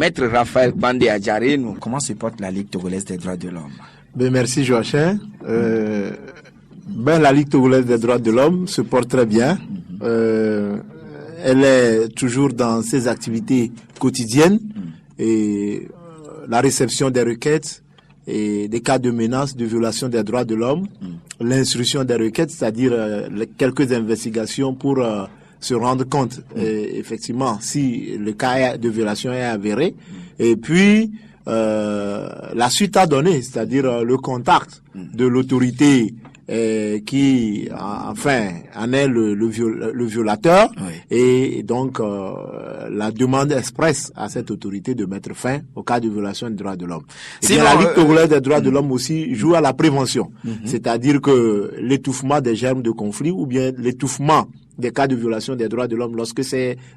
Maître Raphaël Bandé Adjaré, comment se porte la Ligue togolaise des droits de l'homme? Merci Joachim. La Ligue togolaise des droits de l'homme se porte très bien. Elle est toujours dans ses activités quotidiennes et la réception des requêtes et des cas de menaces, de violation des droits de l'homme, l'instruction des requêtes, c'est-à-dire quelques investigations pour se rendre compte effectivement si le cas de violation est avéré, et puis la suite à donner, c'est-à-dire le contact de l'autorité qui enfin en est le violateur, et donc la demande expresse à cette autorité de mettre fin au cas de violation des droits de l'homme. Et la Ligue togolaise des droits de l'homme aussi joue à la prévention, c'est-à-dire que l'étouffement des germes de conflit ou bien l'étouffement des cas de violation des droits de l'homme lorsque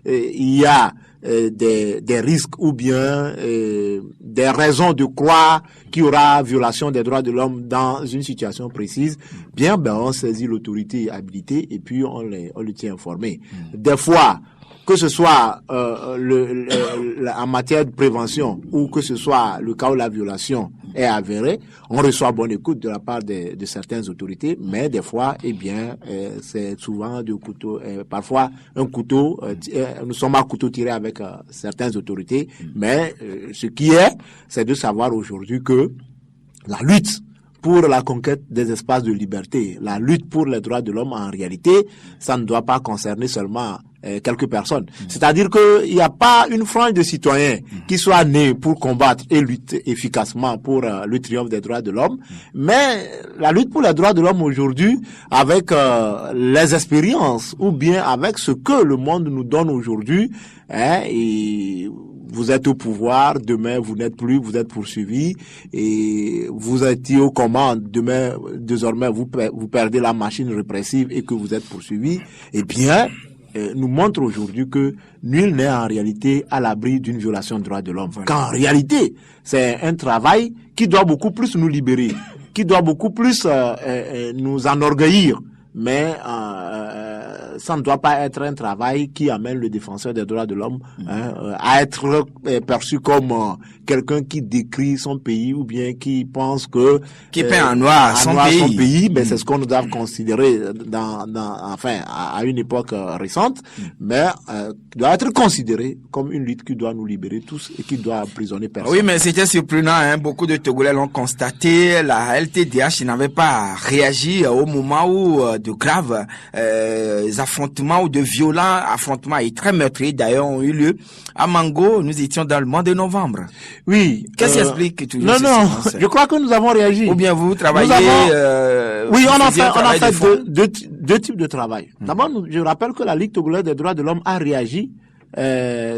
il y a des risques ou bien des raisons de croire qu'il y aura violation des droits de l'homme dans une situation précise, on saisit l'autorité habilitée et puis on le tient informé. Des fois, que ce soit en matière de prévention ou que ce soit le cas où la violation est avérée, on reçoit bonne écoute de la part de certaines autorités, mais des fois, c'est souvent de couteau, parfois un couteau, nous sommes à couteau tiré avec certaines autorités, mais ce qui c'est de savoir aujourd'hui que la lutte pour la conquête des espaces de liberté, la lutte pour les droits de l'homme, en réalité, ça ne doit pas concerner seulement quelques personnes. C'est-à-dire qu'il n'y a pas une frange de citoyens qui soit née pour combattre et lutter efficacement pour le triomphe des droits de l'homme, mais la lutte pour les droits de l'homme aujourd'hui, avec les expériences ou bien avec ce que le monde nous donne aujourd'hui, et vous êtes au pouvoir, demain vous n'êtes plus, vous êtes poursuivi, et vous étiez aux commandes, désormais vous perdez la machine répressive et que vous êtes poursuivi, nous montre aujourd'hui que nul n'est en réalité à l'abri d'une violation des droits de l'homme. Qu'en réalité, c'est un travail qui doit beaucoup plus nous libérer, qui doit beaucoup plus nous enorgueillir, mais ça ne doit pas être un travail qui amène le défenseur des droits de l'homme à être perçu comme quelqu'un qui décrit son pays ou bien qui pense que qui peint en noir son pays. C'est ce qu'on doit considérer à une époque récente, mais doit être considéré comme une lutte qui doit nous libérer tous et qui doit emprisonner personne. Oui, mais c'était surprenant, beaucoup de Togolais l'ont constaté, la LTDH n'avait pas réagi au moment où de graves affrontements ou de violents affrontements et très meurtriers d'ailleurs ont eu lieu à Mango. Nous étions dans le mois de novembre. Oui. Qu'est-ce qui explique toujours je crois que nous avons réagi. Ou bien vous travaillez on a fait deux types de travail. D'abord, je rappelle que la Ligue togolaise des droits de l'homme a réagi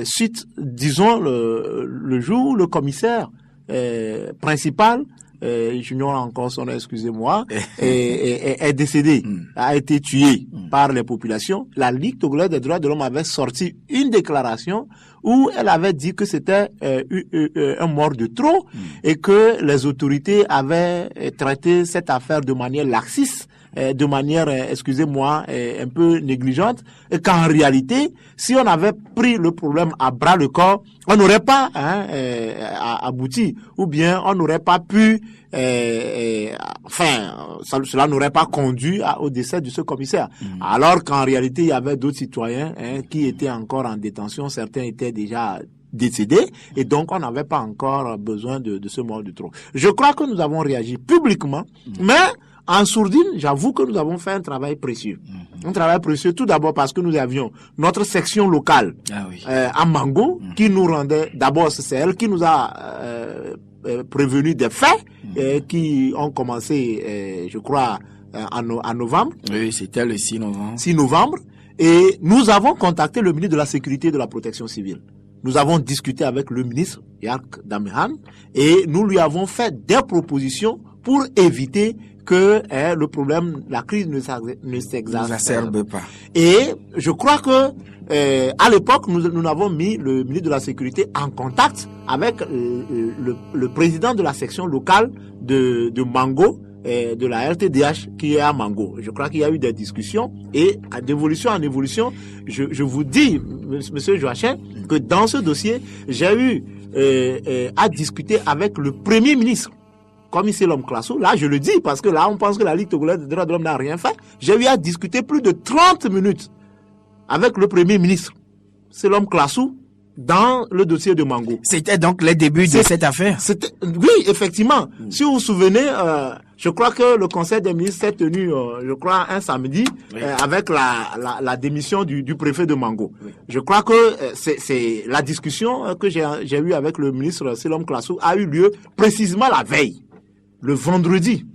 suite, disons, le jour où le commissaire principal, j'ignore encore son nom, excusez-moi, est décédé, a été tué par les populations. La Ligue togolaise des droits de l'homme avait sorti une déclaration où elle avait dit que c'était un mort de trop et que les autorités avaient traité cette affaire de manière laxiste, de manière, excusez-moi, un peu négligente, et qu'en réalité, si on avait pris le problème à bras le corps, on n'aurait pas abouti, ou bien on n'aurait pas pu, cela n'aurait pas conduit au décès de ce commissaire. Alors qu'en réalité, il y avait d'autres citoyens qui étaient encore en détention, certains étaient déjà décédés, et donc on n'avait pas encore besoin de ce mort de trop. Je crois que nous avons réagi publiquement, mais en sourdine, j'avoue que nous avons fait un travail précieux. Un travail précieux tout d'abord parce que nous avions notre section locale à Mango qui nous rendait, d'abord c'est elle qui nous a prévenu des faits qui ont commencé, je crois, en novembre. Oui, c'était le 6 novembre. 6 novembre. Et nous avons contacté le ministre de la Sécurité et de la Protection civile. Nous avons discuté avec le ministre Yark Damehan et nous lui avons fait des propositions pour éviter que le problème, la crise ne s'exacerbe pas. Et je crois que à l'époque, nous avons mis le ministre de la Sécurité en contact avec le président de la section locale de Mango, de la RTDH qui est à Mango. Je crois qu'il y a eu des discussions et d'évolution en évolution, je vous dis, monsieur Joachim, que dans ce dossier, j'ai eu à discuter avec le Premier ministre, commissaire Lom Klassou. Là, je le dis parce que là, on pense que la Ligue togolaise des droits de l'homme n'a rien fait. J'ai eu à discuter plus de 30 minutes avec le Premier ministre, c'est Lom Klassou, dans le dossier de Mango. C'était donc les débuts de cette affaire. Oui, effectivement. Si vous vous souvenez, je crois que le Conseil des ministres s'est tenu, je crois, un samedi, avec la démission du préfet de Mango. Oui. Je crois que c'est la discussion que j'ai eue avec le ministre Selom Klassou a eu lieu précisément la veille, le vendredi,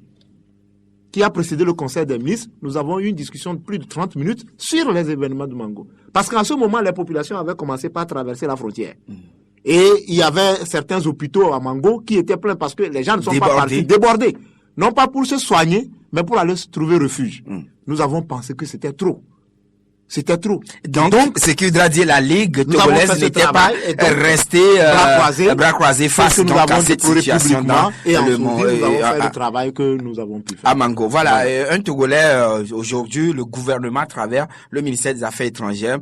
qui a précédé le Conseil des ministres. Nous avons eu une discussion de plus de 30 minutes sur les événements de Mango. Parce qu'en ce moment, les populations avaient commencé par traverser la frontière. Et il y avait certains hôpitaux à Mango qui étaient pleins parce que les gens ne sont pas partis débordés. Non pas pour se soigner, mais pour aller se trouver refuge. Nous avons pensé que c'était trop. C'était trop. Donc, ce qui voudra dire la Ligue togolaise n'était pas restée bras croisés face à cette situation dans et le monde. Nous avons fait le travail que nous avons pu faire. À Mango. Voilà, un Togolais, aujourd'hui, le gouvernement, à travers le ministère des Affaires étrangères,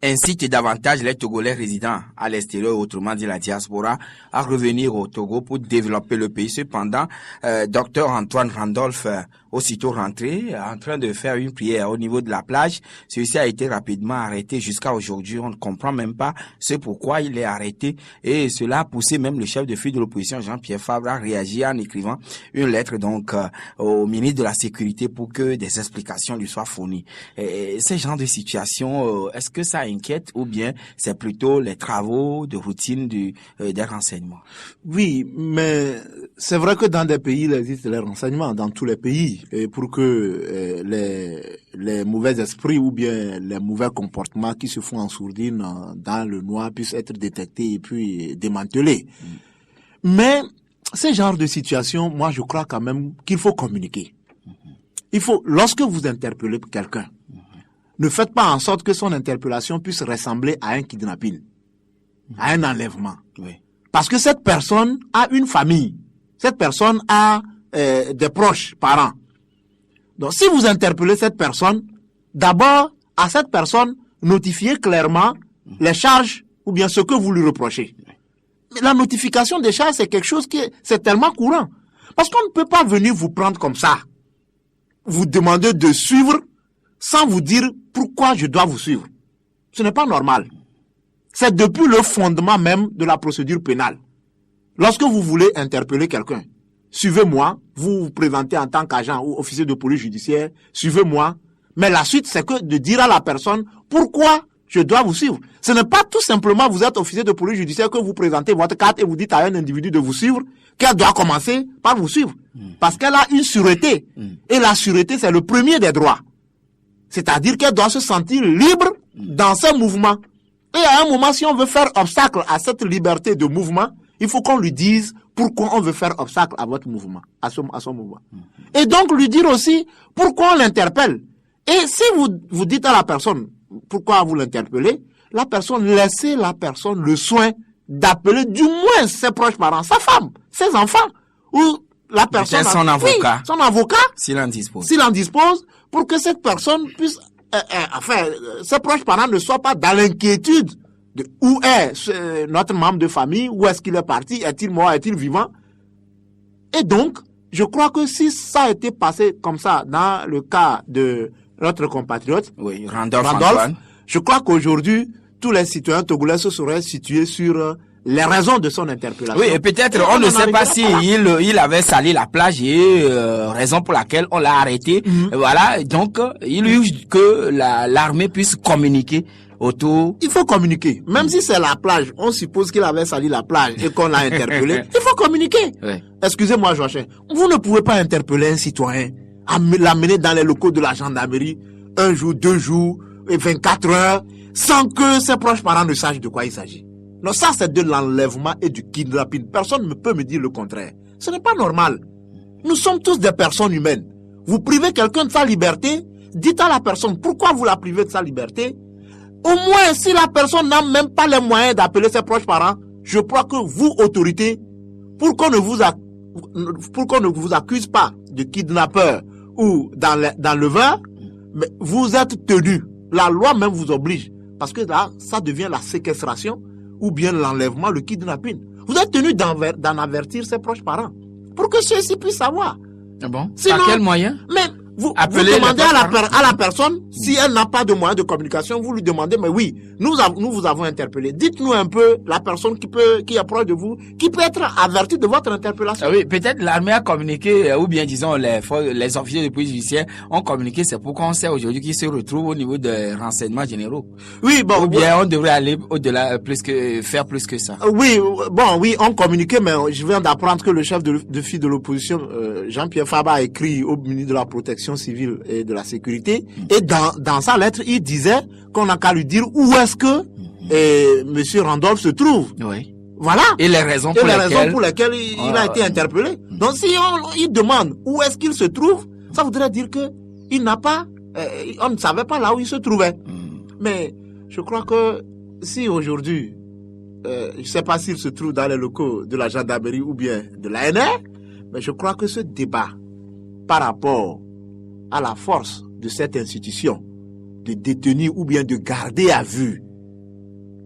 incite davantage les Togolais résidant à l'extérieur, autrement dit la diaspora, à revenir au Togo pour développer le pays. Cependant, Dr Antoine Randolph, aussitôt rentré, en train de faire une prière au niveau de la plage, celui-ci a été rapidement arrêté. Jusqu'à aujourd'hui, on ne comprend même pas ce pourquoi il est arrêté, et cela a poussé même le chef de file de l'opposition, Jean-Pierre Fabre, à réagir en écrivant une lettre donc au ministre de la Sécurité pour que des explications lui soient fournies. Ce genre de situation, est-ce que ça inquiète ou bien c'est plutôt les travaux de routine des renseignements? Oui, mais c'est vrai que dans des pays, il existe les renseignements, dans tous les pays, et pour que les mauvais esprits ou bien les mauvais comportements qui se font en sourdine dans le noir puissent être détectés et puis démantelés. Mais ce genre de situation, moi je crois quand même qu'il faut communiquer. Il faut, lorsque vous interpellez quelqu'un, ne faites pas en sorte que son interpellation puisse ressembler à un kidnapping, à un enlèvement. Oui. Parce que cette personne a une famille, cette personne a des proches, parents. Donc si vous interpellez cette personne, d'abord à cette personne, notifiez clairement les charges ou bien ce que vous lui reprochez. Mais la notification des charges, c'est quelque chose c'est tellement courant. Parce qu'on ne peut pas venir vous prendre comme ça, vous demander de suivre sans vous dire pourquoi je dois vous suivre. Ce n'est pas normal. C'est depuis le fondement même de la procédure pénale. Lorsque vous voulez interpeller quelqu'un, suivez-moi, vous vous présentez en tant qu'agent ou officier de police judiciaire, suivez-moi. Mais la suite, c'est que de dire à la personne pourquoi je dois vous suivre. Ce n'est pas tout simplement vous êtes officier de police judiciaire que vous présentez votre carte et vous dites à un individu de vous suivre, qu'elle doit commencer par vous suivre. Parce qu'elle a une sûreté. Et la sûreté, c'est le premier des droits. C'est-à-dire qu'elle doit se sentir libre dans ses mouvements. Et à un moment, si on veut faire obstacle à cette liberté de mouvement, il faut qu'on lui dise pourquoi on veut faire obstacle à votre mouvement, à son mouvement. Et donc lui dire aussi pourquoi on l'interpelle. Et si vous dites à la personne pourquoi vous l'interpellez, la personne, laissez la personne le soin d'appeler du moins ses proches parents, sa femme, ses enfants, ou la personne... Son avocat. Oui, son avocat. S'il en dispose. S'il en dispose, pour que cette personne puisse... ses proches parents ne soient pas dans l'inquiétude de où est notre membre de famille, où est-ce qu'il est parti, est-il mort, est-il vivant. Et donc, je crois que si ça a été passé comme ça dans le cas de notre compatriote, oui, Randolph, je crois qu'aujourd'hui, tous les citoyens togolais se seraient situés sur les raisons de son interpellation. Oui, et peut-être on ne sait pas si il avait sali la plage et raison pour laquelle on l'a arrêté. Voilà, donc il eut que l'armée puisse communiquer autour. Il faut communiquer. Même si c'est la plage, on suppose qu'il avait sali la plage et qu'on l'a interpellé. Il faut communiquer. Oui. Excusez-moi, Joachim. Vous ne pouvez pas interpeller un citoyen, l'amener dans les locaux de la gendarmerie, 1 jour, 2 jours, et 24 heures, sans que ses proches parents ne sachent de quoi il s'agit. Non, ça c'est de l'enlèvement et du kidnapping. Personne ne peut me dire le contraire. Ce n'est pas normal. Nous sommes tous des personnes humaines. Vous privez quelqu'un de sa liberté, dites à la personne pourquoi vous la privez de sa liberté. Au moins, si la personne n'a même pas les moyens d'appeler ses proches parents, je crois que vous, autorité, pour qu'on ne pour qu'on ne vous accuse pas de kidnappeur ou d'enleveur, mais vous êtes tenu. La loi même vous oblige. Parce que là, ça devient la séquestration ou bien l'enlèvement, le kidnapping. Vous êtes tenu d'en avertir ses proches parents pour que ceux-ci puissent savoir. Ah bon? Sinon, par quel moyen? Mais vous demandez à la personne, si elle n'a pas de moyen de communication, vous lui demandez, mais oui, nous vous avons interpellé. Dites-nous un peu la personne qui est proche de vous, qui peut être avertie de votre interpellation. Ah oui, peut-être l'armée a communiqué, ou bien disons les officiers de police judiciaire ont communiqué. C'est pourquoi on sait aujourd'hui qu'ils se retrouvent au niveau des renseignements généraux. Oui, bon. Ou bien on devrait aller au-delà, faire plus que ça. Oui, on communiquait, mais je viens d'apprendre que le chef de file de l'opposition, Jean-Pierre Fabre, a écrit au ministre de la Protection civile et de la sécurité, et dans sa lettre, il disait qu'on n'a qu'à lui dire où est-ce que monsieur Randolph se trouve. Oui. Voilà. Et les raisons pour lesquelles il a été interpellé. Donc si il demande où est-ce qu'il se trouve, ça voudrait dire que il n'a pas, on ne savait pas là où il se trouvait. Mais je crois que si aujourd'hui, je ne sais pas s'il se trouve dans les locaux de la gendarmerie ou bien de l'ANR, mais je crois que ce débat par rapport à la force de cette institution de détenir ou bien de garder à vue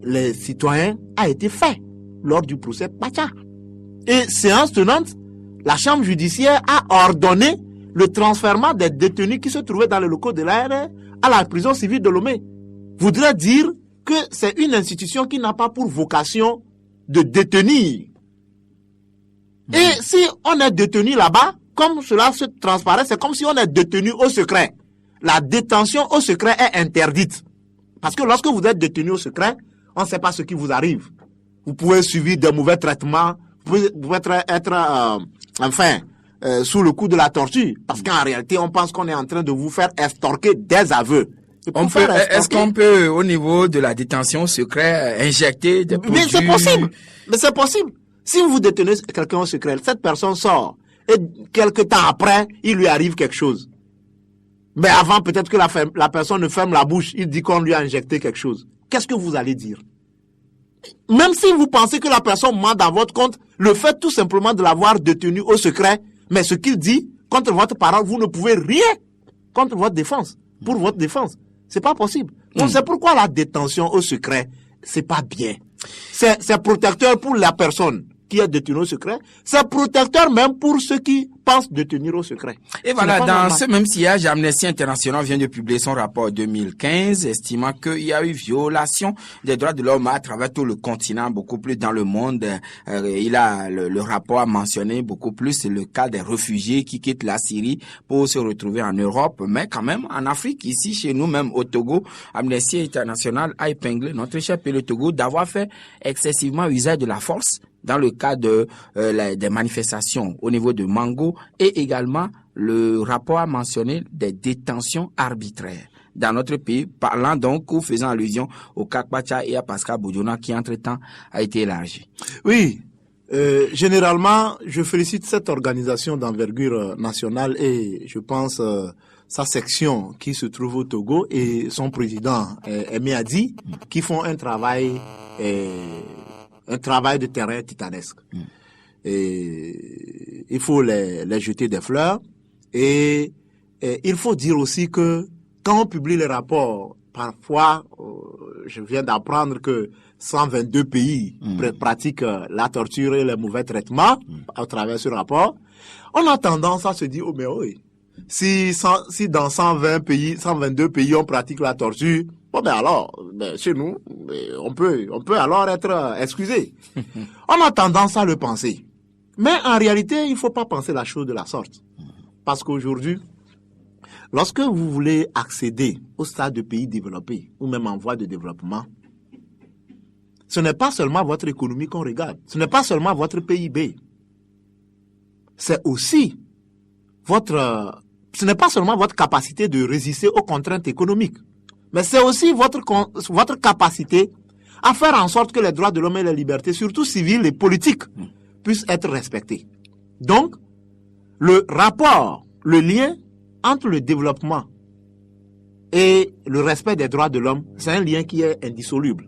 les citoyens a été fait lors du procès Pacha. Et séance tenante, la chambre judiciaire a ordonné le transfèrement des détenus qui se trouvaient dans les locaux de l'ANR à la prison civile de Lomé. Voudrait dire que c'est une institution qui n'a pas pour vocation de détenir. Et si on est détenu là-bas, comme cela se transparaît, c'est comme si on est détenu au secret. La détention au secret est interdite. Parce que lorsque vous êtes détenu au secret, on ne sait pas ce qui vous arrive. Vous pouvez subir des mauvais traitements, vous pouvez être sous le coup de la torture. Parce qu'en réalité, on pense qu'on est en train de vous faire extorquer des aveux. Est-ce qu'on peut, au niveau de la détention au secret, injecter des produits? Mais c'est possible. Si vous détenez quelqu'un au secret, cette personne sort. Et quelque temps après, il lui arrive quelque chose. Mais avant, peut-être que la personne ne ferme la bouche, il dit qu'on lui a injecté quelque chose. Qu'est-ce que vous allez dire? Même si vous pensez que la personne ment dans votre compte, le fait tout simplement de l'avoir détenu au secret, mais ce qu'il dit, contre votre parole, vous ne pouvez rien contre votre défense, pour votre défense. C'est pas possible. Donc c'est pourquoi la détention au secret, c'est pas bien. C'est protecteur pour la personne qui est détenu au secret, c'est protecteur même pour ceux qui pensent détenir au secret. Et voilà, dans ce même sillage, Amnesty International vient de publier son rapport 2015, estimant qu'il y a eu violation des droits de l'homme à travers tout le continent, beaucoup plus dans le monde. Le rapport a mentionné beaucoup plus le cas des réfugiés qui quittent la Syrie pour se retrouver en Europe, mais quand même en Afrique, ici chez nous, même au Togo, Amnesty International a épinglé notre cher pays le Togo d'avoir fait excessivement usage de la force dans le cas des manifestations au niveau de Mango, et également le rapport a mentionné des détentions arbitraires dans notre pays, parlant donc ou faisant allusion au cas Pacha et à Pascal Boudjouna qui entre-temps a été élargi. Oui, généralement, je félicite cette organisation d'envergure nationale et je pense sa section qui se trouve au Togo et son président Aimé Adi qui font un travail de terrain titanesque. Et il faut les jeter des fleurs. Et il faut dire aussi que quand on publie les rapports, parfois, je viens d'apprendre que 122 pays pratiquent la torture et les mauvais traitements à travers ce rapport. On a tendance à se dire, oh mais oui, si dans 122 pays on pratique la torture, bon ben alors, chez nous, on peut alors être excusé. On a tendance à le penser. Mais en réalité, il ne faut pas penser la chose de la sorte. Parce qu'aujourd'hui, lorsque vous voulez accéder au stade de pays développés, ou même en voie de développement, ce n'est pas seulement votre économie qu'on regarde, ce n'est pas seulement votre PIB. C'est aussi ce n'est pas seulement votre capacité de résister aux contraintes économiques, mais c'est aussi votre capacité à faire en sorte que les droits de l'homme et les libertés, surtout civiles et politiques, puissent être respectés. Donc, le rapport, le lien entre le développement et le respect des droits de l'homme, c'est un lien qui est indissoluble.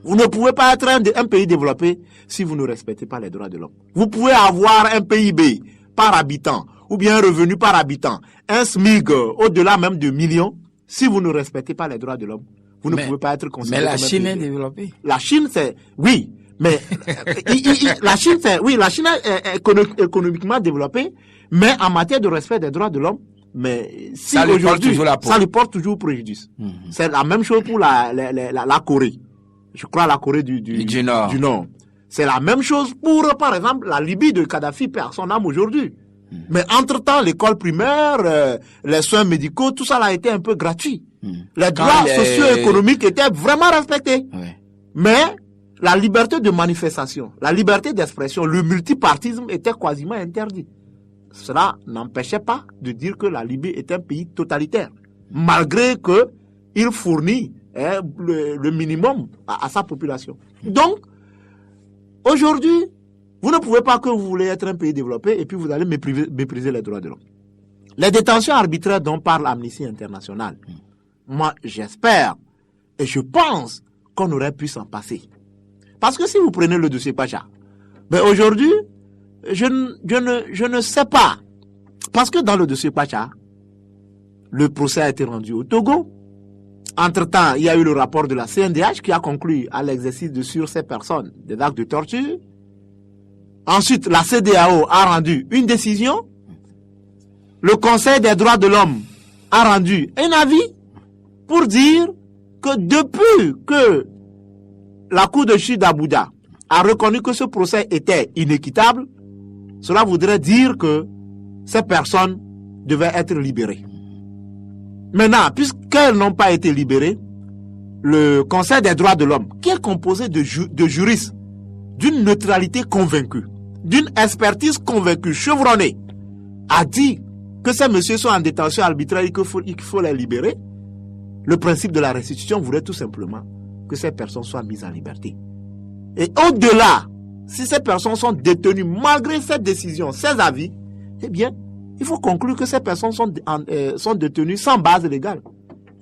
Vous ne pouvez pas être un pays développé si vous ne respectez pas les droits de l'homme. Vous pouvez avoir un PIB par habitant ou bien un revenu par habitant, un SMIC au-delà même de millions. Si vous ne respectez pas les droits de l'homme, vous ne pouvez pas être considéré comme un pays. Mais la Chine est développée. La Chine, c'est... Oui, mais... la Chine, c'est... Oui, la Chine est économiquement développée, mais en matière de respect des droits de l'homme, mais si ça lui porte toujours la peau. Ça lui porte toujours préjudice. C'est la même chose pour la Corée. Je crois la Corée du Nord. C'est la même chose pour, par exemple, la Libye de Kadhafi perd son âme aujourd'hui. Mais entre-temps, l'école primaire, les soins médicaux, tout ça a été un peu gratuit. Les droits socio-économiques étaient vraiment respectés. Mais la liberté de manifestation, la liberté d'expression, le multipartisme était quasiment interdit. Cela n'empêchait pas de dire que la Libye est un pays totalitaire, malgré qu'il fournit le minimum à sa population. Donc, aujourd'hui, vous ne pouvez pas que vous voulez être un pays développé et puis vous allez mépriser les droits de l'homme. Les détentions arbitraires dont parle Amnesty International, moi j'espère et je pense qu'on aurait pu s'en passer. Parce que si vous prenez le dossier Pacha, ben aujourd'hui, je ne sais pas. Parce que dans le dossier Pacha, le procès a été rendu au Togo. Entre-temps, il y a eu le rapport de la CNDH qui a conclu à l'exercice sur ces personnes des actes de torture. Ensuite, la CEDEAO a rendu une décision. Le Conseil des droits de l'homme a rendu un avis pour dire que depuis que la Cour de justice d'Abuja a reconnu que ce procès était inéquitable, cela voudrait dire que ces personnes devaient être libérées. Maintenant, puisqu'elles n'ont pas été libérées, le Conseil des droits de l'homme, qui est composé de juristes d'une neutralité convaincue, d'une expertise convaincue, chevronnée, a dit que ces messieurs sont en détention arbitraire et qu'il faut les libérer. Le principe de la restitution voudrait tout simplement que ces personnes soient mises en liberté. Et au-delà, si ces personnes sont détenues malgré cette décision, ces avis, eh bien, il faut conclure que ces personnes sont détenues sans base légale.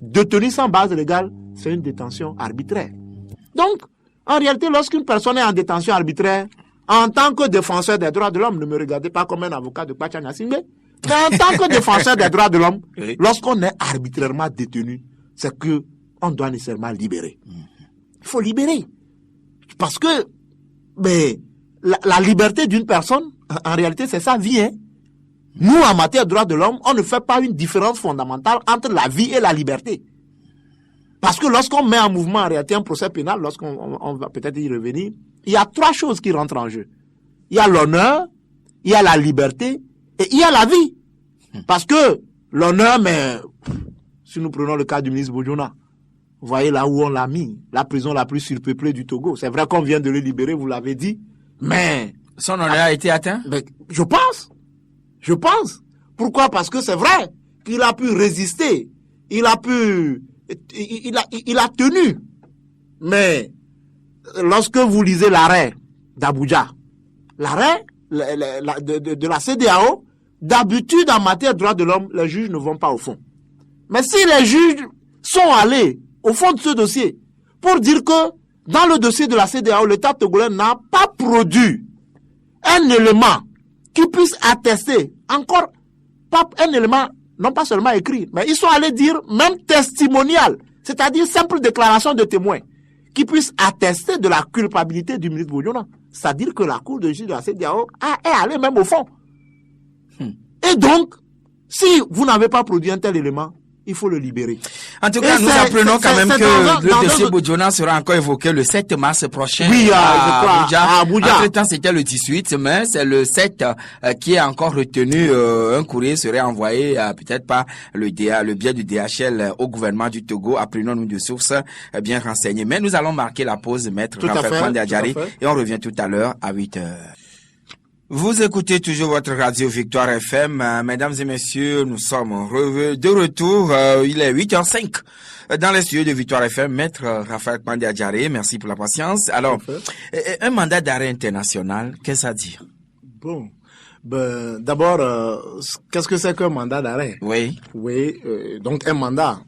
Détenues sans base légale, c'est une détention arbitraire. Donc, en réalité, lorsqu'une personne est en détention arbitraire, en tant que défenseur des droits de l'homme, ne me regardez pas comme un avocat de Pacha Nassimbe, mais en tant que défenseur des droits de l'homme, lorsqu'on est arbitrairement détenu, c'est que on doit nécessairement libérer. Il faut libérer. Parce que la liberté d'une personne, en réalité, c'est sa vie. Nous, en matière de droits de l'homme, on ne fait pas une différence fondamentale entre la vie et la liberté. Parce que lorsqu'on met en mouvement en réalité un procès pénal, lorsqu'on va peut-être y revenir, il y a trois choses qui rentrent en jeu. Il y a l'honneur, il y a la liberté et il y a la vie. Parce que l'honneur, mais si nous prenons le cas du ministre Bojona, vous voyez là où on l'a mis, la prison la plus surpeuplée du Togo. C'est vrai qu'on vient de le libérer, vous l'avez dit, mais... Son honneur a été atteint? Je pense. Pourquoi? Parce que c'est vrai qu'il a pu résister, il a tenu. Mais lorsque vous lisez l'arrêt d'Abuja, l'arrêt de la CEDEAO, d'habitude en matière de droits de l'homme, les juges ne vont pas au fond. Mais si les juges sont allés au fond de ce dossier pour dire que dans le dossier de la CEDEAO, l'État togolais n'a pas produit un élément qui puisse attester, encore pas un élément, non pas seulement écrit, mais ils sont allés dire même testimonial, c'est-à-dire simple déclaration de témoin, qui puisse attester de la culpabilité du ministre Bojona. C'est-à-dire que la Cour de justice de la CEDEAO est allée même au fond. Et donc, si vous n'avez pas produit un tel élément, il faut le libérer. En tout cas, nous apprenons quand même que le dossier Bojona sera encore évoqué le 7 mars prochain à Abuja. Entre-temps, c'était le 18, mais c'est le 7 qui est encore retenu. Un courrier serait envoyé, peut-être par le biais du DHL au gouvernement du Togo. Apprenons-nous de sources bien renseignées. Mais nous allons marquer la pause, maître Raphaël Kwande-Adjari, et on revient tout à l'heure à 8h. Vous écoutez toujours votre radio Victoire FM. Mesdames et messieurs, nous sommes de retour. Il est 8h05 dans les studios de Victoire FM. Maître Raphaël Kwande-Adjari, merci pour la patience. Alors, un mandat d'arrêt international, qu'est-ce que ça veut dire? Bon, d'abord, qu'est-ce que c'est qu'un mandat d'arrêt? Oui. Donc un mandat,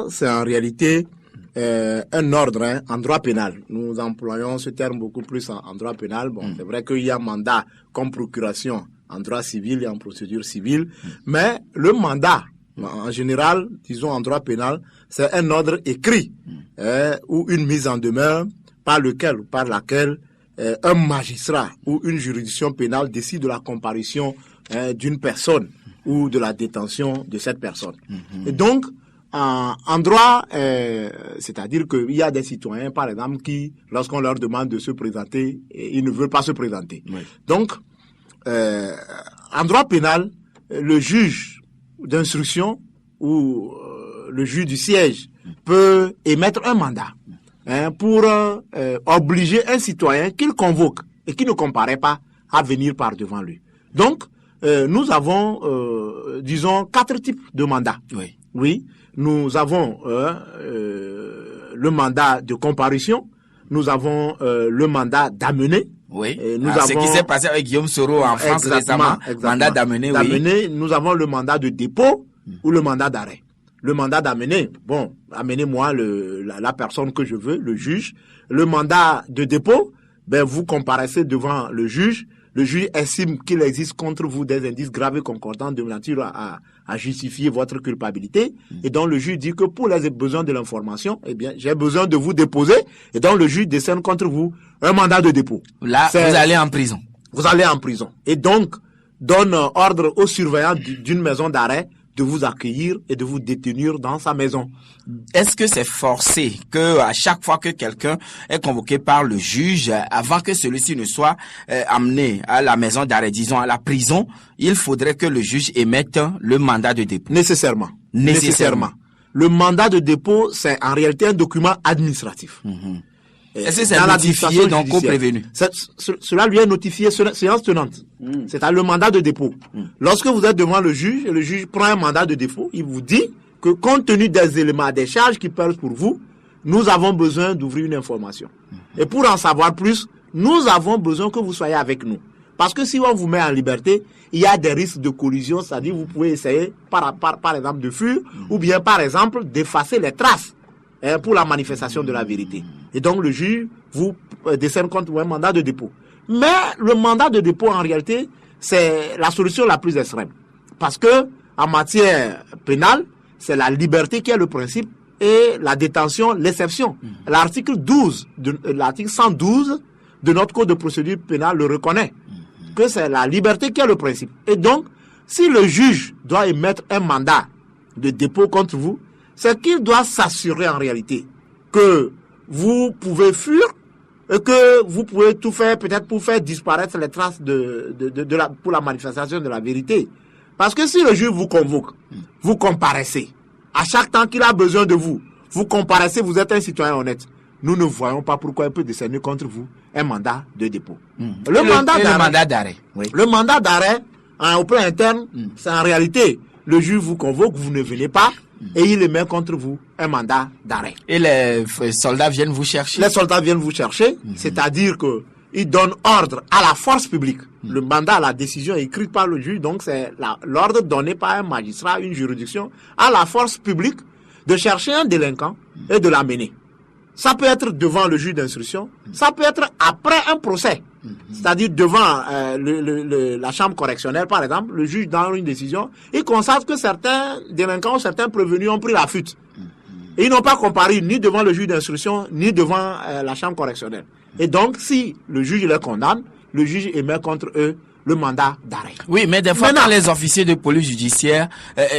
c'est en réalité un ordre en droit pénal. Nous employons ce terme beaucoup plus en droit pénal. Bon, c'est vrai qu'il y a mandat comme procuration en droit civil et en procédure civile, mais le mandat, en général, disons en droit pénal, c'est un ordre écrit ou une mise en demeure par lequel ou par laquelle un magistrat ou une juridiction pénale décide de la comparution d'une personne ou de la détention de cette personne. Et donc, en droit, c'est-à-dire qu'il y a des citoyens, par exemple, qui, lorsqu'on leur demande de se présenter, ils ne veulent pas se présenter. Oui. Donc, en droit pénal, le juge d'instruction ou le juge du siège peut émettre un mandat pour obliger un citoyen qu'il convoque et qui ne comparaît pas à venir par devant lui. Donc, nous avons, disons, 4 types de mandats. Oui. Oui. Nous avons le mandat de comparution, nous avons le mandat d'amener. Oui, ce qui s'est passé avec Guillaume Soro en France récemment, mandat d'amener, oui. Nous avons le mandat de dépôt ou le mandat d'arrêt. Le mandat d'amener, bon, amenez-moi la personne que je veux, le juge. Le mandat de dépôt, ben vous comparaissez devant le juge estime qu'il existe contre vous des indices graves et concordants de nature à justifier votre culpabilité. Et donc le juge dit que pour les besoins de l'information, eh bien, j'ai besoin de vous déposer. Et donc le juge décerne contre vous un mandat de dépôt. Là, vous allez en prison. Vous allez en prison. Et donc, donne ordre au surveillant d'une maison d'arrêt de vous accueillir et de vous détenir dans sa maison. Est-ce que c'est forcé que à chaque fois que quelqu'un est convoqué par le juge, avant que celui-ci ne soit amené à la maison d'arrêt, disons à la prison, il faudrait que le juge émette le mandat de dépôt? Nécessairement. Le mandat de dépôt, c'est en réalité un document administratif. Est-ce que c'est notifié donc au prévenu? Cela lui est notifié séance tenante. C'est-à-dire le mandat de dépôt. Lorsque vous êtes devant le juge prend un mandat de dépôt, il vous dit que compte tenu des éléments, des charges qui pèsent pour vous, nous avons besoin d'ouvrir une information. Et pour en savoir plus, nous avons besoin que vous soyez avec nous. Parce que si on vous met en liberté, il y a des risques de collision, c'est-à-dire vous pouvez essayer par exemple de fuir ou bien par exemple d'effacer les traces pour la manifestation de la vérité. Et donc le juge vous décerne contre un mandat de dépôt. Mais le mandat de dépôt en réalité, c'est la solution la plus extrême. Parce que en matière pénale, c'est la liberté qui est le principe et la détention l'exception. L'article 112 de notre code de procédure pénale le reconnaît. Que c'est la liberté qui est le principe. Et donc, si le juge doit émettre un mandat de dépôt contre vous, c'est qu'il doit s'assurer en réalité que vous pouvez fuir et que vous pouvez tout faire peut-être pour faire disparaître les traces pour la manifestation de la vérité. Parce que si le juge vous convoque, vous comparaissez. À chaque temps qu'il a besoin de vous, vous comparaissez, vous êtes un citoyen honnête. Nous ne voyons pas pourquoi il peut décerner contre vous un mandat de dépôt. Le mandat d'arrêt. Oui. Le mandat d'arrêt, au plan interne, c'est en réalité, le juge vous convoque, vous ne venez pas, et il émet contre vous un mandat d'arrêt. Et les soldats viennent vous chercher? Les soldats viennent vous chercher, c'est-à-dire qu'ils donnent ordre à la force publique. Le mandat, la décision écrite par le juge, donc c'est l'ordre donné par un magistrat, une juridiction, à la force publique de chercher un délinquant et de l'amener. Ça peut être devant le juge d'instruction, ça peut être après un procès. C'est-à-dire devant la chambre correctionnelle, par exemple, le juge donne une décision, il constate que certains délinquants ou certains prévenus ont pris la fuite. Et ils n'ont pas comparu ni devant le juge d'instruction, ni devant la chambre correctionnelle. Et donc, si le juge les condamne, le juge émet contre eux le mandat d'arrêt. Oui, mais des fois, quand les officiers de police judiciaire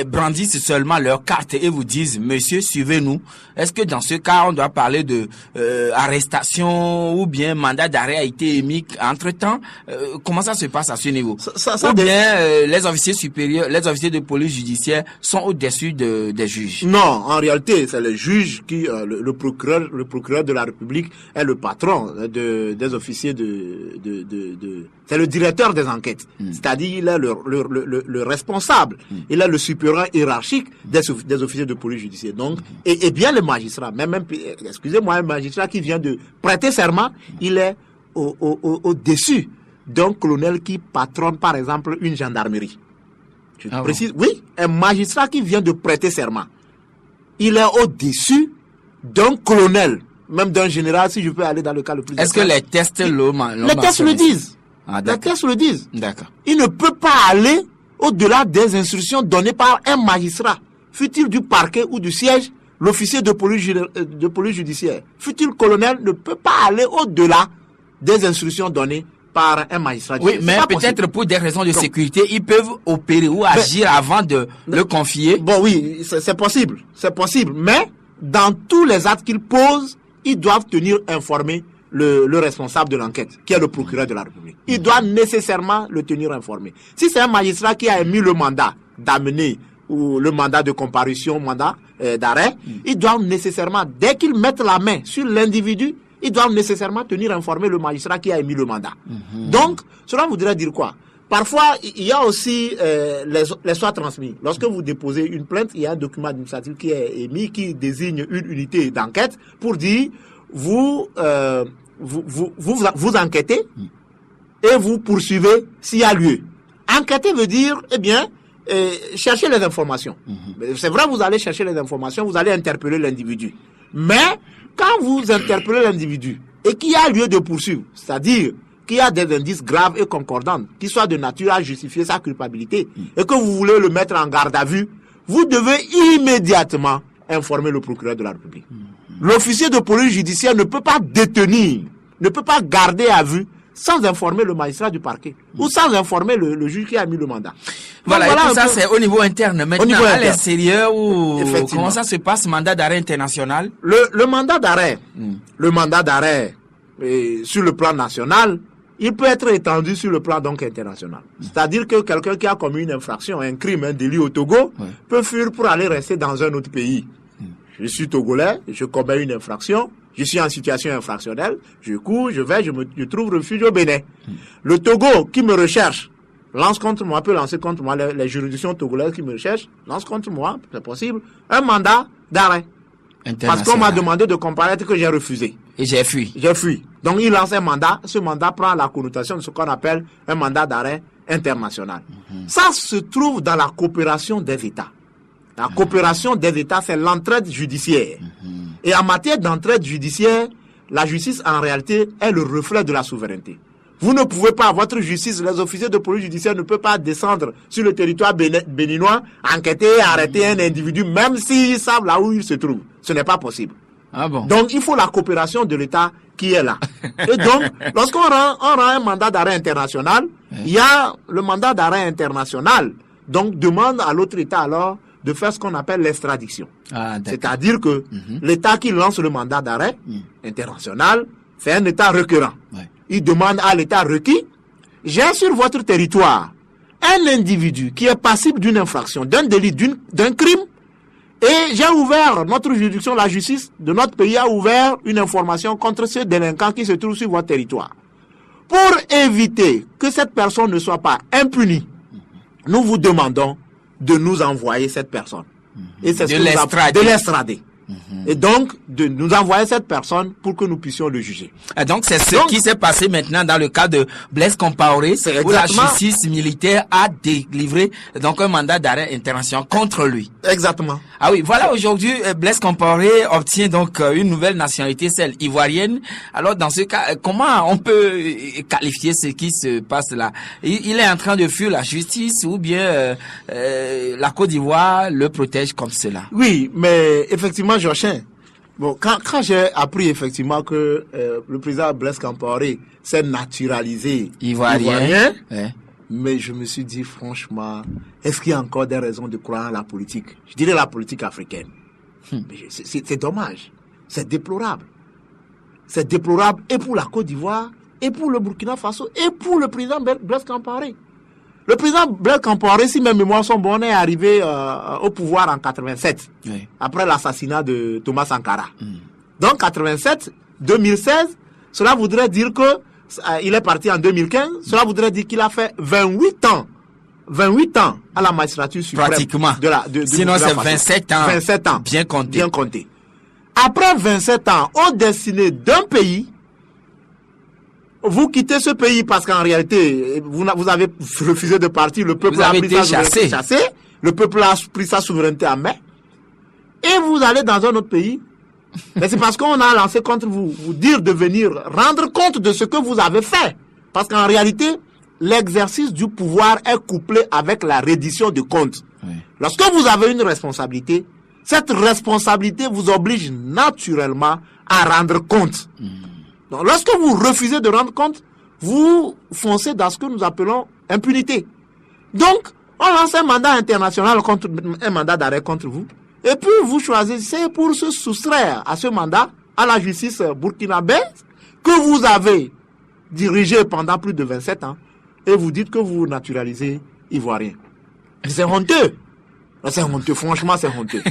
brandissent seulement leur carte et vous disent, monsieur, suivez-nous, est-ce que dans ce cas, on doit parler de arrestation ou bien mandat d'arrêt a été émis entre-temps? Comment ça se passe à ce niveau? Ou bien les officiers supérieurs, les officiers de police judiciaire sont au-dessus des juges? Non, en réalité, c'est le juge qui, le procureur de la République est le patron des officiers c'est le directeur des enquêtes. C'est-à-dire, il est le responsable. Il est le supérieur hiérarchique des officiers de police judiciaire. Donc, et bien le magistrat, excusez-moi, un magistrat qui vient de prêter serment, il est au-dessus d'un colonel qui patronne, par exemple, une gendarmerie. Je précise, oui, un magistrat qui vient de prêter serment, il est au-dessus d'un colonel, même d'un général, si je peux aller dans le cas le plus... Est-ce que les tests les tests le disent. Les tests le disent. D'accord. Il ne peut pas aller au-delà des instructions données par un magistrat, fût-il du parquet ou du siège, l'officier de police judiciaire, fût-il colonel, ne peut pas aller au-delà des instructions données par un magistrat. Oui, mais peut-être pour des raisons de sécurité, ils peuvent opérer ou agir avant de le confier. Bon, oui, c'est possible. C'est possible. Mais dans tous les actes qu'ils posent, ils doivent tenir informé le responsable de l'enquête, qui est le procureur de la République. Il doit nécessairement le tenir informé. Si c'est un magistrat qui a émis le mandat d'amener ou le mandat de comparution, mandat d'arrêt, ils doivent nécessairement, dès qu'ils mettent la main sur l'individu, ils doivent nécessairement tenir informé le magistrat qui a émis le mandat. Donc, cela voudrait dire quoi? Parfois, il y a aussi les soins transmis. Lorsque vous déposez une plainte, il y a un document administratif qui est émis, qui désigne une unité d'enquête pour dire vous enquêtez et vous poursuivez s'il y a lieu. Enquêter veut dire, eh bien, chercher les informations. C'est vrai, vous allez chercher les informations, vous allez interpeller l'individu. Mais quand vous interpellez l'individu et qu'il y a lieu de poursuivre, c'est-à-dire qu'il y a des indices graves et concordants qui soient de nature à justifier sa culpabilité et que vous voulez le mettre en garde à vue, vous devez immédiatement informer le procureur de la République. L'officier de police judiciaire ne peut pas détenir, ne peut pas garder à vue sans informer le magistrat du parquet ou sans informer le juge qui a mis le mandat. Voilà, et tout ça c'est au niveau interne. Maintenant, à l'extérieur, comment ça se passe, mandat d'arrêt international? Le mandat d'arrêt, sur le plan national, il peut être étendu sur le plan donc international. C'est-à-dire que quelqu'un qui a commis une infraction, un crime, un délit au Togo, peut fuir pour aller rester dans un autre pays. Je suis togolais, je commets une infraction, je suis en situation infractionnelle, je cours, je trouve refuge au Bénin. Le Togo qui me recherche, lance contre moi, peut lancer contre moi, les juridictions togolaises qui me recherchent, lance contre moi, c'est possible, un mandat d'arrêt. Parce qu'on m'a demandé de comparaître que j'ai refusé. Et j'ai fui. J'ai fui. Donc il lance un mandat, ce mandat prend la connotation de ce qu'on appelle un mandat d'arrêt international. Ça se trouve dans la coopération des États. La coopération des États, c'est l'entraide judiciaire. Et en matière d'entraide judiciaire, la justice, en réalité, est le reflet de la souveraineté. Vous ne pouvez pas, votre justice, les officiers de police judiciaire ne peuvent pas descendre sur le territoire béninois, enquêter, arrêter un individu, même s'ils savent là où il se trouve. Ce n'est pas possible. Ah bon? Donc, il faut la coopération de l'État qui est là. Et donc, lorsqu'on rend un mandat d'arrêt international, il y a le mandat d'arrêt international. Donc, demande à l'autre État alors de faire ce qu'on appelle l'extradition. C'est-à-dire que l'État qui lance le mandat d'arrêt international, c'est un État requérant. Il demande à l'État requis, j'ai sur votre territoire un individu qui est passible d'une infraction, d'un délit, d'un crime, et j'ai ouvert, notre juridiction, la justice de notre pays a ouvert une information contre ce délinquant qui se trouve sur votre territoire. Pour éviter que cette personne ne soit pas impunie, nous vous demandons de nous envoyer cette personne. Et c'est de l'extrader. Et donc, de nous envoyer cette personne pour que nous puissions le juger. Et donc, c'est ce qui s'est passé maintenant dans le cas de Blaise Compaoré, où la justice militaire a délivré donc un mandat d'arrêt international contre lui. Exactement. Ah oui, voilà, aujourd'hui, Blaise Compaoré obtient donc une nouvelle nationalité, celle ivoirienne. Alors, dans ce cas, comment on peut qualifier ce qui se passe là? Il est en train de fuir la justice ou bien la Côte d'Ivoire le protège comme cela? Oui, mais effectivement, Jochin, bon, quand j'ai appris effectivement que le président Blaise Compaoré s'est naturalisé ivoirien, mais je me suis dit franchement, est-ce qu'il y a encore des raisons de croire en la politique? Je dirais la politique africaine. C'est dommage, c'est déplorable. C'est déplorable et pour la Côte d'Ivoire, et pour le Burkina Faso, et pour le président Blaise Compaoré. Le président Blaise Compaoré, si mes mémoires sont bonnes, est arrivé au pouvoir en 87, après l'assassinat de Thomas Sankara. Donc 87, 2016, cela voudrait dire que il est parti en 2015, cela voudrait dire qu'il a fait 28 ans à la magistrature suprême. Pratiquement. Sinon c'est 27 ans. 27 ans. Bien compté. Bien compté. Après 27 ans, au destiné d'un pays, vous quittez ce pays parce qu'en réalité, vous avez refusé de partir, le peuple a pris sa souveraineté chassé, le peuple a pris sa souveraineté en main, et vous allez dans un autre pays Mais c'est parce qu'on a lancé contre vous, vous dire de venir rendre compte de ce que vous avez fait. Parce qu'en réalité, l'exercice du pouvoir est couplé avec la reddition de comptes. Oui. Lorsque vous avez une responsabilité, cette responsabilité vous oblige naturellement à rendre compte. Donc, lorsque vous refusez de rendre compte, vous foncez dans ce que nous appelons impunité. Donc, on lance un mandat international contre un mandat d'arrêt contre vous. Et puis, vous choisissez pour se soustraire à ce mandat, à la justice burkinabé, que vous avez dirigé pendant plus de 27 ans, et vous dites que vous naturalisez ivoirien. C'est honteux. C'est honteux, franchement, c'est honteux.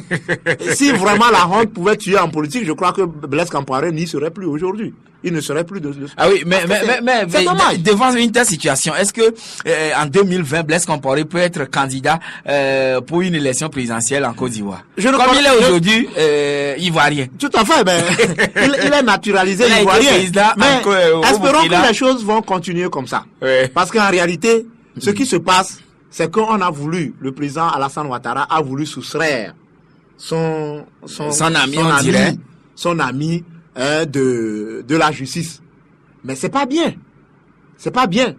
Et si vraiment la honte pouvait tuer en politique, je crois que Blaise Compaoré n'y serait plus aujourd'hui. Il ne serait plus de... Ah oui, mais devant une telle situation, est-ce que en 2020, Blaise Compaoré peut être candidat pour une élection présidentielle en Côte d'Ivoire? Comme il est aujourd'hui ivoirien. Tout à fait, il est naturalisé ivoirien. Mais espérons que les choses vont continuer comme ça. Oui. Parce qu'en réalité, ce qui se passe, c'est qu'on a voulu, le président Alassane Ouattara a voulu soustraire son ami de la justice. Mais c'est pas bien. C'est pas bien.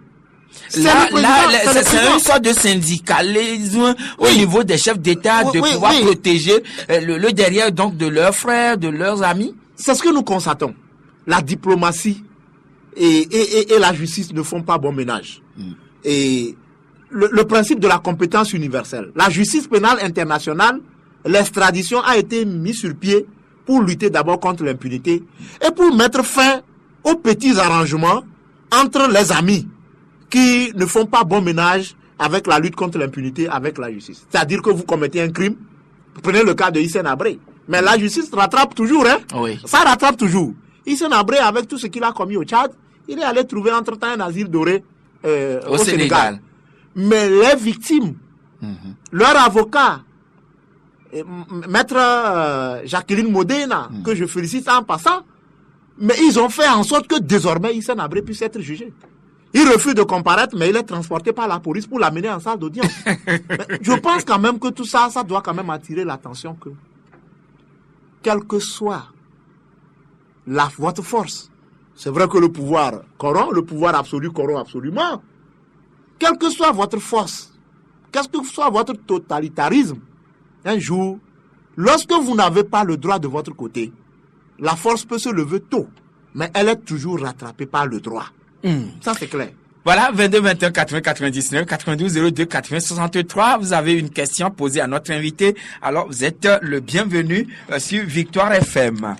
C'est une sorte de syndicalisme au niveau des chefs d'État de pouvoir protéger le derrière donc de leurs frères, de leurs amis. C'est ce que nous constatons. La diplomatie et la justice ne font pas bon ménage. Et le principe de la compétence universelle. La justice pénale internationale, l'extradition a été mise sur pied pour lutter d'abord contre l'impunité et pour mettre fin aux petits arrangements entre les amis qui ne font pas bon ménage avec la lutte contre l'impunité avec la justice. C'est-à-dire que vous commettez un crime, prenez le cas de Hissène Habré, mais la justice rattrape toujours, hein? Oui. Ça rattrape toujours. Hissène Habré, avec tout ce qu'il a commis au Tchad, il est allé trouver entre-temps un asile doré au Sénégal. Mais les victimes, leur avocat, maître Jacqueline Modena, que je félicite en passant, mais ils ont fait en sorte que désormais Hissène Habré puisse être jugé. Il refuse de comparaître, mais il est transporté par la police pour l'amener en salle d'audience. Je pense quand même que tout ça, ça doit quand même attirer l'attention que, quelle que soit votre force, c'est vrai que le pouvoir corrompt, le pouvoir absolu corrompt absolument. Quelle que soit votre force, quel que soit votre totalitarisme, un jour, lorsque vous n'avez pas le droit de votre côté, la force peut se lever tôt, mais elle est toujours rattrapée par le droit. Ça, c'est clair. Voilà, 22 21 80 99 92 02 80 63. Vous avez une question posée à notre invité. Alors, vous êtes le bienvenu sur Victoire FM.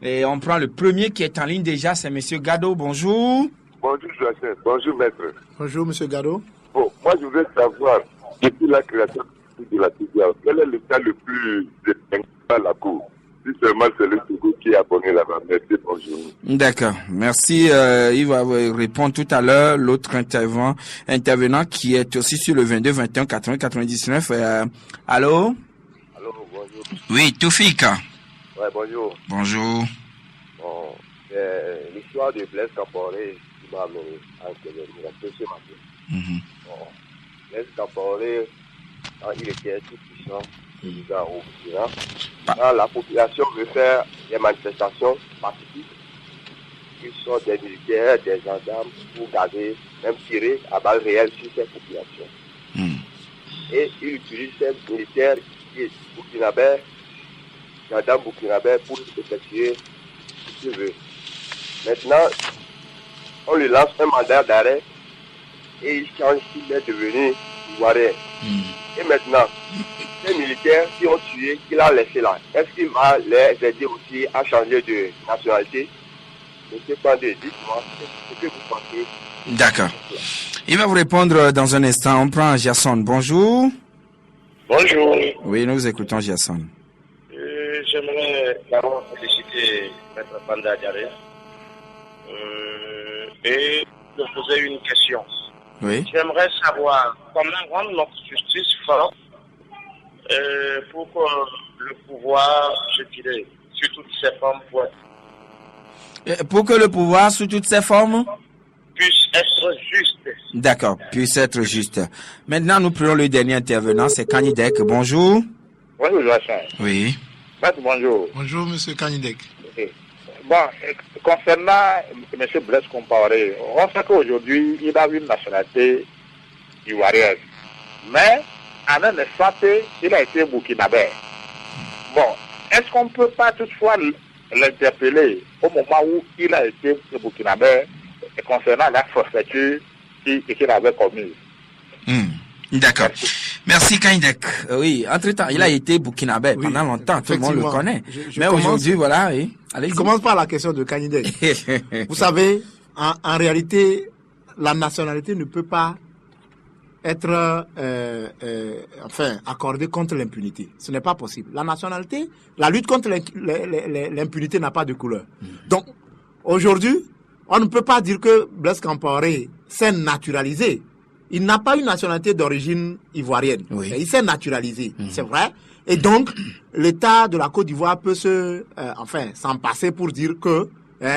Et on prend le premier qui est en ligne déjà, c'est Monsieur Gado. Bonjour. Bonjour Joachim, bonjour maître. Bonjour Monsieur Gado. Bon, moi je voudrais savoir, depuis la création de la TVA, quel est le cas le plus distingué à la Cour? Si seulement c'est le Togo qui est abonné là-bas. Merci, bonjour. D'accord, merci. Il va répondre tout à l'heure l'autre intervenant qui est aussi sur le 22 21 80 99. Allô? Allô, bonjour. Oui, Toufik. Ouais, bonjour. Bonjour. Bon, c'est l'histoire de Blaise Compaoré qui m'a amené à intervenir ce matin. Bon, Blaise Compaoré, quand il était tout puissant, président au Burkina, quand la population veut faire des manifestations pacifiques, ils sont des militaires, des gendarmes pour garder, même tirer à balles réelles sur ces populations. Et ils utilisent ces militaires qui sont burkinabés, gendarmes burkinabés pour effectuer ce qu'ils veulent. Maintenant, on lui lance un mandat d'arrêt et il change s'il est devenu ivoirien. Et maintenant, ces militaires qui ont tué, qu'il a laissé là, est-ce qu'il va les aider aussi à changer de nationalité? Monsieur Pandé, dites-moi ce que vous pensez. D'accord. Il va vous répondre dans un instant. On prend Jason. Bonjour. Bonjour. Oui, nous écoutons Jason. J'aimerais d'abord féliciter Maître Panda Diaré et me poser une question. Oui. J'aimerais savoir comment rendre notre justice forte pour que le pouvoir, je dirais, sur toutes ses formes, pour que le pouvoir, sous toutes ses formes, puisse être juste. D'accord, puisse être juste. Maintenant, nous prenons le dernier intervenant, c'est Kanidek. Bonjour. Oui, Oui. Maître, bonjour. Bonjour, monsieur Kanidek. Bon, concernant M. Blaise Compaoré, on sait qu'aujourd'hui, il a une nationalité ivoirienne. Mais, en un instant, il a été burkinabé. Bon, est-ce qu'on ne peut pas toutefois l'interpeller au moment où il a été burkinabé concernant la forfaiture qu'il avait commise? D'accord. Merci Kanidek. Oui, entre-temps, il a été burkinabé pendant longtemps, tout le monde le connaît. Mais aujourd'hui, voilà, oui. Allez-y. Je commence par la question de Kanidek. Vous savez, en réalité, la nationalité ne peut pas être accordée contre l'impunité. Ce n'est pas possible. La nationalité, la lutte contre l'impunité n'a pas de couleur. Donc, aujourd'hui, on ne peut pas dire que Blaise Compaoré s'est naturalisé. Il n'a pas une nationalité d'origine ivoirienne. Oui. Il s'est naturalisé, c'est vrai. Et donc, l'État de la Côte d'Ivoire peut s'en passer pour dire que...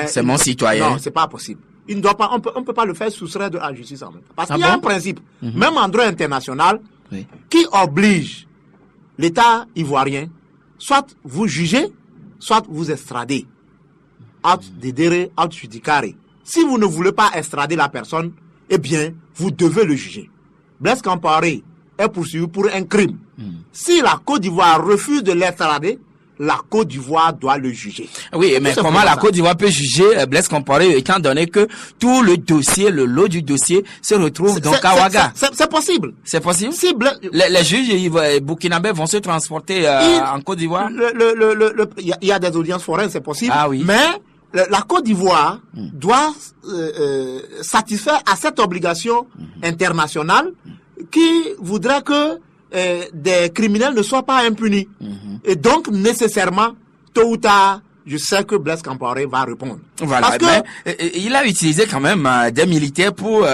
c'est mon citoyen. Non, c'est pas possible. Il ne doit pas, on peut pas le faire soustraire de la justice en même temps. Parce qu'il y a un principe, même en droit international, qui oblige l'État ivoirien, soit vous jugez, soit vous extradez. Aut dedere, aut judicare. Si vous ne voulez pas extrader la personne, eh bien, vous devez le juger. Blaise Compaoré est poursuivi pour un crime. Si la Côte d'Ivoire refuse de l'extrader, la Côte d'Ivoire doit le juger. Oui, mais comment la Côte d'Ivoire peut juger Blaise Compaoré étant donné que tout le dossier, le lot du dossier se retrouve donc à Ouaga? C'est possible. C'est possible? Si les juges burkinabés vont se transporter en Côte d'Ivoire? Il y a des audiences foraines, c'est possible. Ah oui. Mais la Côte d'Ivoire doit satisfaire à cette obligation internationale qui voudrait que des criminels ne soient pas impunis. Et donc, nécessairement, tôt ou tard, je sais que Blaise Compaoré va répondre. Voilà, parce que il a utilisé quand même des militaires pour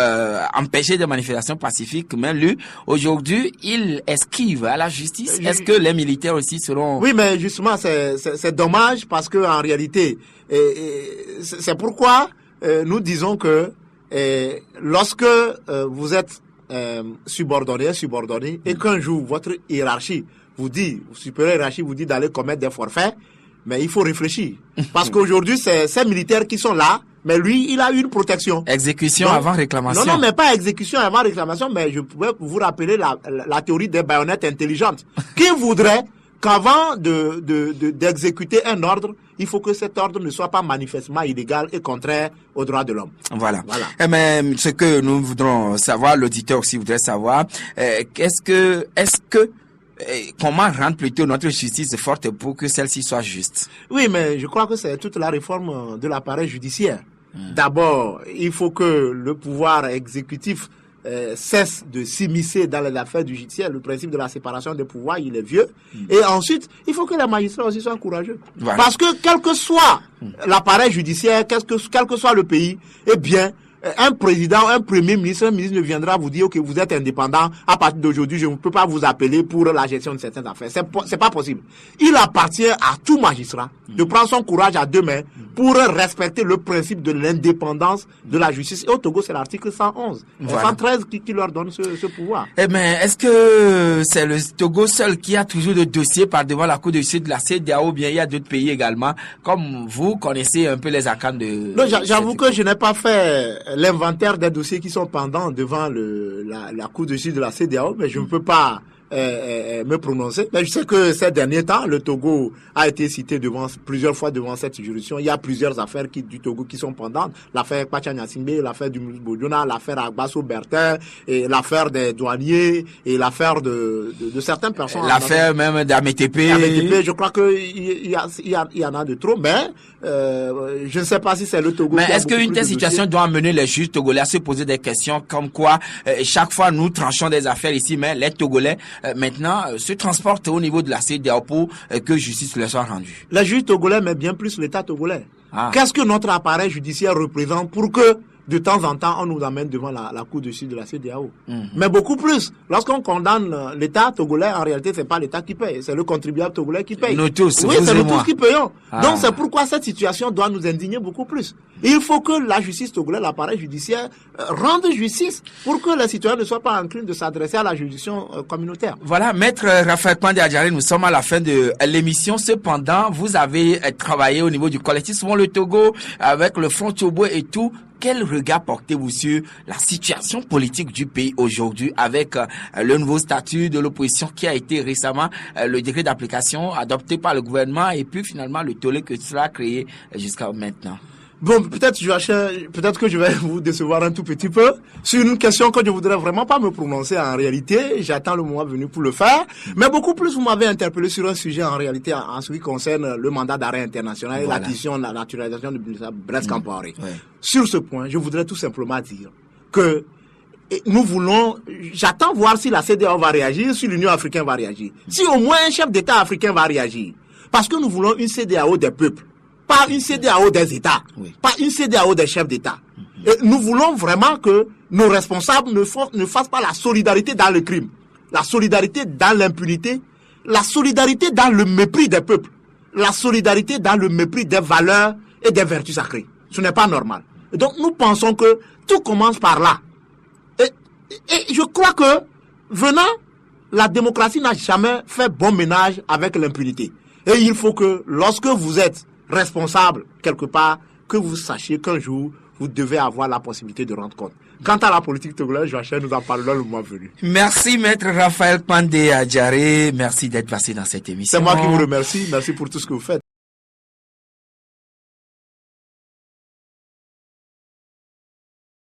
empêcher des manifestations pacifiques. Mais lui, aujourd'hui, il esquive à la justice. Est-ce que les militaires aussi seront... Oui, mais justement, c'est dommage parce que en réalité, c'est pourquoi nous disons que lorsque vous êtes subordonné, et qu'un jour votre hiérarchie vous dit, supérieur hiérarchie vous dit d'aller commettre des forfaits, mais il faut réfléchir. Parce qu'aujourd'hui, c'est ces militaires qui sont là, mais lui, il a une protection. Exécution avant réclamation. Non, mais pas exécution avant réclamation, mais je pouvais vous rappeler la théorie des baïonnettes intelligentes. Qui voudrait qu'avant d'exécuter un ordre, il faut que cet ordre ne soit pas manifestement illégal et contraire aux droits de l'homme. Voilà. Mais ce que nous voudrons savoir, l'auditeur aussi voudrait savoir, comment rendre plutôt notre justice forte pour que celle-ci soit juste? Oui, mais je crois que c'est toute la réforme de l'appareil judiciaire. D'abord, il faut que le pouvoir exécutif cesse de s'immiscer dans les affaires du judiciaire. Le principe de la séparation des pouvoirs, il est vieux. Et ensuite, il faut que les magistrats aussi soient courageux. Voilà. Parce que quel que soit l'appareil judiciaire, quel que soit le pays, eh bien, un président, un premier ministre, un ministre ne viendra vous dire que vous êtes indépendant. À partir d'aujourd'hui, je ne peux pas vous appeler pour la gestion de certaines affaires. C'est pas possible. Il appartient à tout magistrat de prendre son courage à deux mains pour respecter le principe de l'indépendance de la justice. Et au Togo, c'est l'article 111, 113 qui leur donne ce pouvoir. Mais est-ce que c'est le Togo seul qui a toujours de dossiers par devant la Cour de justice de la CEDEAO, ou bien il y a d'autres pays également, comme vous connaissez un peu les arcanes de... Non, j'avoue que je n'ai pas fait l'inventaire des dossiers qui sont pendants devant la Cour de justice de la CEDEAO, mais je ne peux pas me prononcer. Mais je sais que ces derniers temps, le Togo a été cité plusieurs fois devant cette juridiction. Il y a plusieurs affaires du Togo qui sont pendantes. L'affaire Pachanya Simbe, l'affaire du Boudjouna, l'affaire Agbasso Bertin, et l'affaire des douaniers, et l'affaire de certaines personnes. L'affaire même d'AMTP. Je crois qu'il y en a de trop, mais je ne sais pas si c'est le Togo. Mais est-ce qu'une telle situation doit amener les juges togolais à se poser des questions comme quoi chaque fois nous tranchons des affaires ici, mais les Togolais maintenant se transportent au niveau de la CEDEAO pour que justice leur soit rendue? Les juges togolais, mais bien plus l'État togolais. Qu'est-ce que notre appareil judiciaire représente pour que de temps en temps, on nous amène devant la cour de justice de la CEDEAO. Mais beaucoup plus. Lorsqu'on condamne l'État togolais, en réalité, c'est pas l'État qui paye, c'est le contribuable togolais qui paye. Nous tous, oui, c'est nous tous qui payons. Ah. Donc, c'est pourquoi cette situation doit nous indigner beaucoup plus. Et il faut que la justice togolaise, l'appareil judiciaire, rende justice pour que les citoyens ne soient pas enclins de s'adresser à la juridiction communautaire. Voilà, Maître Raphaël Pandé Adjaré, nous sommes à la fin de l'émission. Cependant, vous avez travaillé au niveau du collectif Sauvons le Togo avec le Front Tchobo et tout. Quel regard portez-vous sur la situation politique du pays aujourd'hui avec le nouveau statut de l'opposition qui a été récemment le décret d'application adopté par le gouvernement et puis finalement le tollé que cela a créé jusqu'à maintenant? Bon, peut-être que je vais vous décevoir un tout petit peu sur une question que je voudrais vraiment pas me prononcer en réalité. J'attends le moment venu pour le faire. Mais beaucoup plus, vous m'avez interpellé sur un sujet en réalité en ce qui concerne le mandat d'arrêt international et l'acquisition, la naturalisation de Blaise Compaoré. Ouais. Sur ce point, je voudrais tout simplement dire que j'attends voir si la CEDEAO va réagir, si l'Union africaine va réagir. Si au moins un chef d'État africain va réagir. Parce que nous voulons une CEDEAO des peuples. Pas une CEDEAO des États, pas une CEDEAO des chefs d'État. Et nous voulons vraiment que nos responsables ne fassent pas la solidarité dans le crime, la solidarité dans l'impunité, la solidarité dans le mépris des peuples, la solidarité dans le mépris des valeurs et des vertus sacrées. Ce n'est pas normal. Et donc nous pensons que tout commence par là. Et je crois que, venant, la démocratie n'a jamais fait bon ménage avec l'impunité. Et il faut que, lorsque vous êtes responsable quelque part, que vous sachiez qu'un jour, vous devez avoir la possibilité de rendre compte. Quant à la politique togolaise, Joachim, nous en parlerons le mois venu. Merci, Maître Raphaël Pandé Adjaré. Merci d'être passé dans cette émission. C'est moi qui vous remercie. Merci pour tout ce que vous faites.